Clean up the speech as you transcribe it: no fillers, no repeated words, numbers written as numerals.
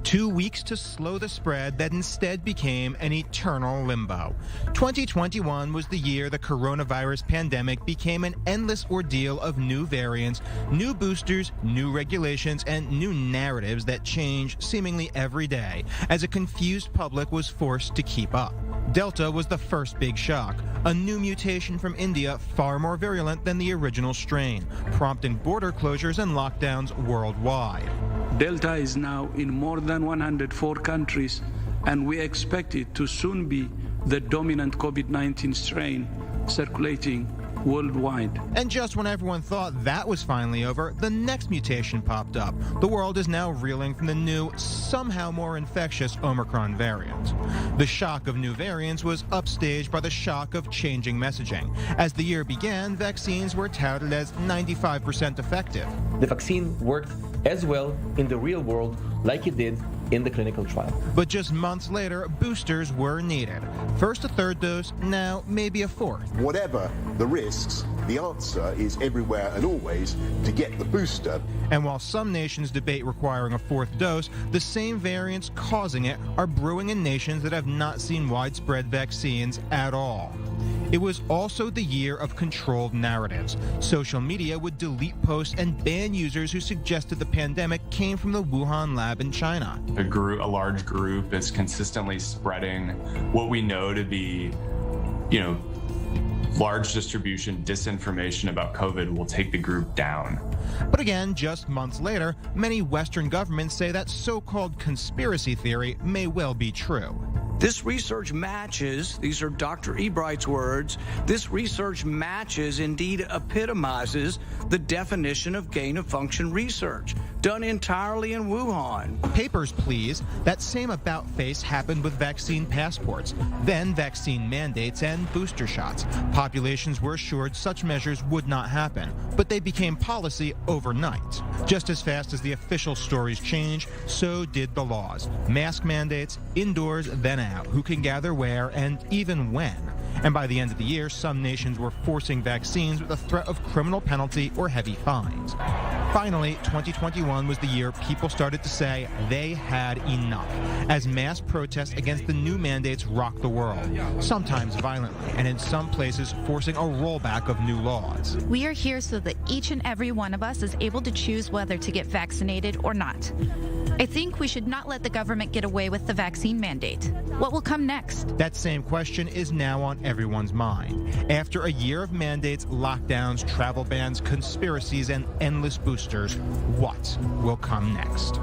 2 weeks to slow the spread that instead became an eternal limbo. 2021 was the year the coronavirus pandemic became an endless ordeal of new variants, new boosters, new regulations, and new narratives that change seemingly every day as a confused public was forced to keep up. Delta was the first big shock, a new mutation from India far more virulent than the original strain, prompting border closures and lockdowns worldwide. Delta is now in more than 104 countries, and we expect it to soon be the dominant COVID-19 strain circulating worldwide. And just when everyone thought that was finally over, the next mutation popped up. The world is now reeling from the new, somehow more infectious Omicron variant. The shock of new variants was upstaged by the shock of changing messaging. As the year began, vaccines were touted as 95% effective. The vaccine worked as well in the real world like it did in the clinical trial. But just months later, boosters were needed. First a third dose, now maybe a fourth. Whatever the risks, the answer is everywhere and always to get the booster. And while some nations debate requiring a fourth dose, the same variants causing it are brewing in nations that have not seen widespread vaccines at all. It was also the year of controlled narratives. Social media would delete posts and ban users who suggested the pandemic came from the Wuhan lab in China. A large group is consistently spreading what we know to be, large distribution disinformation about COVID will take the group down. But again, just months later, many Western governments say that so-called conspiracy theory may well be true. This research matches, these are Dr. Ebright's words, this research matches, indeed epitomizes, the definition of gain-of-function research, done entirely in Wuhan. Papers, please. That same about-face happened with vaccine passports, then vaccine mandates and booster shots. Populations were assured such measures would not happen, but they became policy overnight. Just as fast as the official stories changed, so did the laws. Mask mandates, indoors, then out, who can gather where and even when. And by the end of the year, some nations were forcing vaccines with the threat of criminal penalty or heavy fines. Finally, 2021 was the year people started to say they had enough, as mass protests against the new mandates rocked the world, sometimes violently, and in some places forcing a rollback of new laws. We are here so that each and every one of us is able to choose whether to get vaccinated or not. I think we should not let the government get away with the vaccine mandate. What will come next? That same question is now on everyone's mind. After a year of mandates, lockdowns, travel bans, conspiracies, and endless boosters, what will come next?